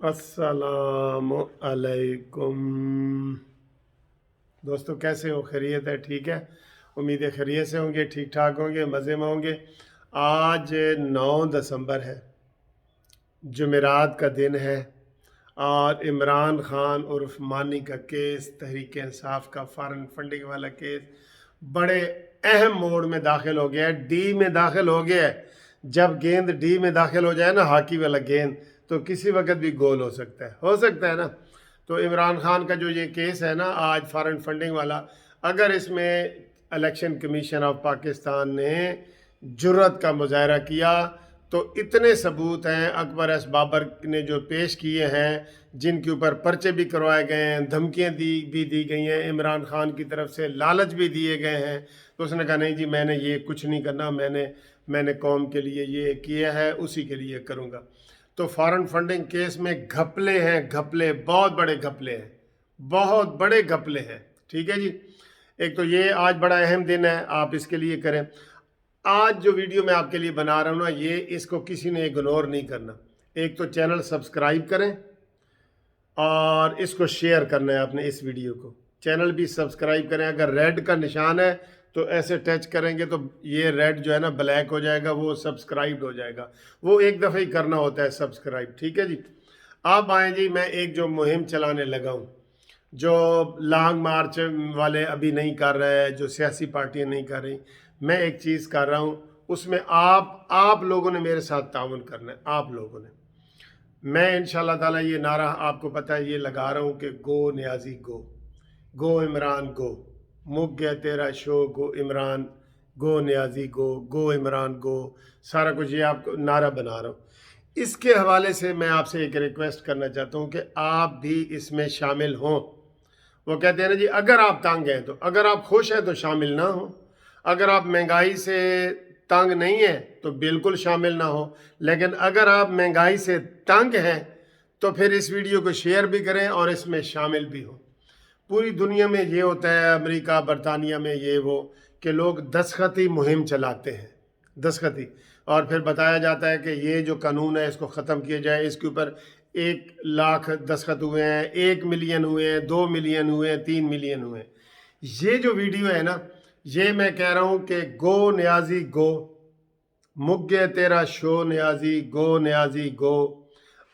अस्सलामु अलैकुम दोस्तों, कैसे हो? खैरियत है? ठीक है। उम्मीद है खैरियत से होंगे, ठीक ठाक होंगे, मज़े में होंगे। आज 9 दिसंबर है, जुमेरात का दिन है और इमरान खान उर्फ मानी का केस, तहरीक इंसाफ का फॉरेन फंडिंग वाला केस बड़े अहम मोड़ में दाखिल हो गया है, डी में दाखिल हो गया है। जब गेंद डी में दाखिल हो जाए ना, हॉकी वाला गेंद, तो किसी वक्त भी गोल हो सकता है ना। तो इमरान खान का जो ये केस है ना आज फॉरेन फंडिंग वाला, अगर इसमें इलेक्शन कमीशन ऑफ पाकिस्तान ने जुर्रत का मुजाहरा किया तो इतने सबूत हैं अकबर एस बाबर ने जो पेश किए हैं, जिनके ऊपर पर्चे भी करवाए गए हैं, धमकियां दी गई हैं, इमरान खान की तरफ से लालच भी दिए गए हैं। तो उसने कहा नहीं जी, मैंने ये कुछ नहीं करना, मैंने कौम के लिए ये किया है, उसी के लिए करूँगा। तो फॉरेन फंडिंग केस में घपले हैं, घपले, बहुत बड़े घपले हैं, बहुत बड़े घपले हैं। ठीक है जी। एक तो ये आज बड़ा अहम दिन है, आप इसके लिए करें। आज जो वीडियो मैं आपके लिए बना रहा हूँ ना, ये इसको किसी ने इग्नोर नहीं करना। एक तो चैनल सब्सक्राइब करें और इसको शेयर करना है आपने, इस वीडियो को। चैनल भी सब्सक्राइब करें। अगर रेड का निशान है तो ऐसे टच करेंगे तो ये रेड जो है ना ब्लैक हो जाएगा, वो सब्सक्राइब हो जाएगा। वो एक दफ़ा ही करना होता है सब्सक्राइब। ठीक है जी। आप आए जी, मैं एक जो मुहिम चलाने लगा हूँ, जो लॉन्ग मार्च वाले अभी नहीं कर रहे हैं, जो सियासी पार्टियां नहीं कर रही, मैं एक चीज़ कर रहा हूँ। उसमें आप लोगों ने मेरे साथ ताउन करना है, आप लोगों ने। मैं इंशाल्लाह ताला ये नारा आपको पता है ये लगा रहा हूँ कि गो नियाजी गो, गो इमरान गो, मुक गया तेरा शो, गो इमरान, गो नियाजी गो इमरान गो, सारा कुछ ये आपको नारा बना रहा हूँ। इसके हवाले से मैं आपसे एक रिक्वेस्ट करना चाहता हूँ कि आप भी इसमें शामिल हों। वो कहते हैं ना जी, अगर आप तंग हैं तो, अगर आप खुश हैं तो शामिल ना हो, अगर आप महंगाई से तंग नहीं है तो बिल्कुल शामिल ना हो, लेकिन अगर आप महंगाई से तंग हैं तो फिर इस वीडियो को शेयर भी करें और इसमें शामिल भी हो। पूरी दुनिया में ये होता है, अमेरिका बरतानिया में ये वो, कि लोग दस्तखती मुहिम चलाते हैं, दस्तखती, और फिर बताया जाता है कि ये जो कानून है इसको ख़त्म किया जाए, इसके ऊपर 1 लाख दस्तखत हुए हैं, 1 मिलियन हुए हैं, 2 मिलियन हुए हैं, 3 मिलियन हुए हैं। ये जो वीडियो है ना, ये मैं कह रहा हूँ कि गो नियाजी गो, मुक गए तेरा शो नियाजी गो,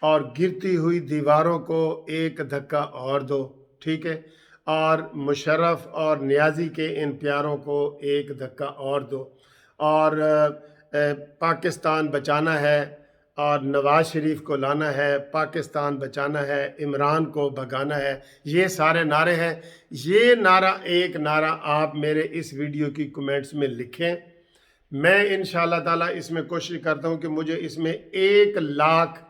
और गिरती हुई दीवारों को एक धक्का और दो। ठीक है। और मुशर्रफ और नियाजी के इन प्यारों को एक धक्का और दो। और पाकिस्तान बचाना है और नवाज शरीफ को लाना है, पाकिस्तान बचाना है, इमरान को भगाना है, ये सारे नारे हैं। ये नारा, एक नारा आप मेरे इस वीडियो की कमेंट्स में लिखें। मैं इंशाल्लाह ताला इसमें कोशिश करता हूँ कि मुझे इसमें 1 लाख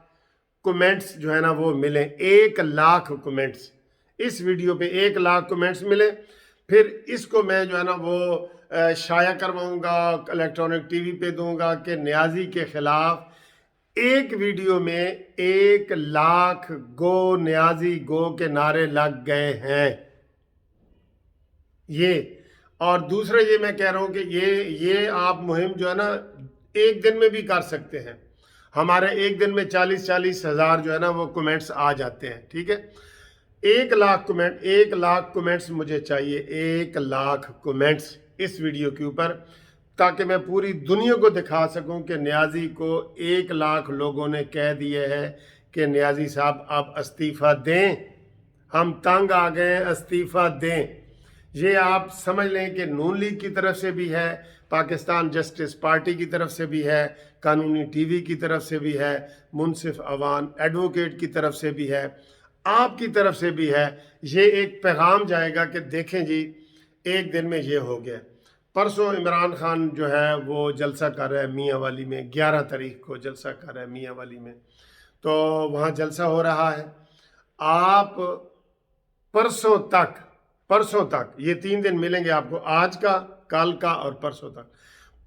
कमेंट्स जो है ना वो मिले, 1 लाख कमेंट्स इस वीडियो पे, 1 लाख कमेंट्स मिले। फिर इसको मैं जो है ना वो शाया करवाऊंगा, इलेक्ट्रॉनिक टीवी पे दूंगा कि नियाजी के खिलाफ एक वीडियो में 1 लाख गो नियाजी गो के नारे लग गए हैं ये। और दूसरा ये मैं कह रहा हूँ कि ये आप मुहिम जो है ना एक दिन में भी कर सकते हैं। हमारे एक दिन में 40-40 हज़ार जो है ना वो कमेंट्स आ जाते हैं। ठीक है। 1 लाख कमेंट्स मुझे चाहिए, 1 लाख कमेंट्स इस वीडियो के ऊपर, ताकि मैं पूरी दुनिया को दिखा सकूं कि नियाजी को 1 लाख लोगों ने कह दिए है कि नियाजी साहब आप इस्तीफ़ा दें, हम तंग आ गए हैं, इस्तीफ़ा दें। ये आप समझ लें कि नून लीग की तरफ से भी है, पाकिस्तान जस्टिस पार्टी की तरफ से भी है, कानूनी टीवी की तरफ से भी है, मुनसिफ अवान एडवोकेट की तरफ से भी है, आपकी तरफ से भी है। ये एक पैगाम जाएगा कि देखें जी, एक दिन में ये हो गया। परसों इमरान खान जो है वो जलसा कर रहा है मियाँ वाली में, 11 तारीख को जलसा कर रहा है मियाँ वाली में, तो वहाँ जलसा हो रहा है। आप परसों तक ये 3 दिन मिलेंगे आपको, आज का, कल का और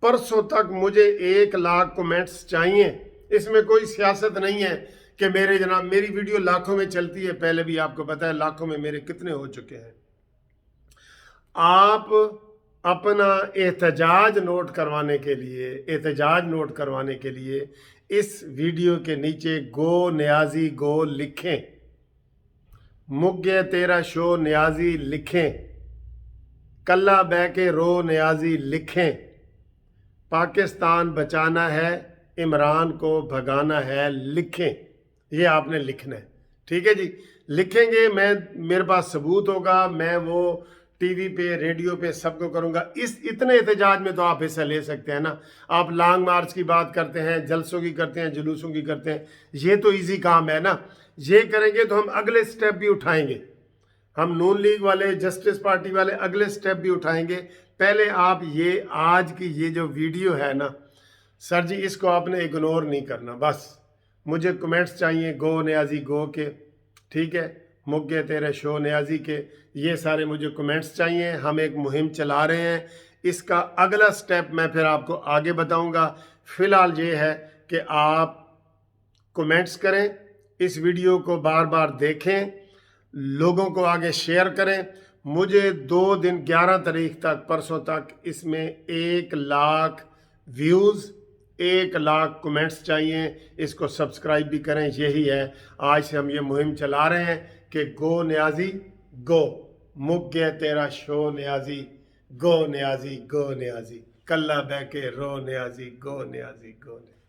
परसों तक मुझे 1 लाख कमेंट्स चाहिए। इसमें कोई सियासत नहीं है कि मेरे जनाब, मेरी वीडियो लाखों में चलती है, पहले भी आपको पता है लाखों में मेरे कितने हो चुके हैं। आप अपना एहतजाज नोट करवाने के लिए इस वीडियो के नीचे गो न्याजी गो लिखें, मुग्गे तेरा शो न्याजी लिखें, कल्ला बह के रो न्याजी लिखें, पाकिस्तान बचाना है, इमरान को भगाना है, लिखें। ये आपने लिखना है, ठीक है जी। लिखेंगे, मेरे पास सबूत होगा, मैं वो टीवी पे रेडियो पे सबको करूंगा। इतने एहतजाज में तो आप हिस्सा ले सकते हैं ना। आप लॉन्ग मार्च की बात करते हैं, जलसों की करते हैं, जुलूसों की करते हैं, ये तो इजी काम है ना। ये करेंगे तो हम अगले स्टेप भी उठाएंगे, हम नून लीग वाले, जस्टिस पार्टी वाले अगले स्टेप भी उठाएंगे। पहले आप ये आज की ये जो वीडियो है ना सर जी, इसको आपने इग्नोर नहीं करना। बस मुझे कमेंट्स चाहिए गो न्याजी गो के, ठीक है, मुग्गे तेरे शो न्याजी के, ये सारे मुझे कमेंट्स चाहिए। हम एक मुहिम चला रहे हैं, इसका अगला स्टेप मैं फिर आपको आगे बताऊंगा। फिलहाल ये है कि आप कमेंट्स करें, इस वीडियो को बार बार देखें, लोगों को आगे शेयर करें। मुझे 2 दिन 11 तारीख तक, परसों तक, इसमें 1 लाख व्यूज़, 1 लाख कमेंट्स चाहिए। इसको सब्सक्राइब भी करें। यही है, आज से हम ये मुहिम चला रहे हैं कि गो न्याजी गो, मुग्गे तेरा शो न्याजी, गो न्याजी गो न्याजी, कल्ला बह के रो न्याजी, गो न्याजी गो न्याजी।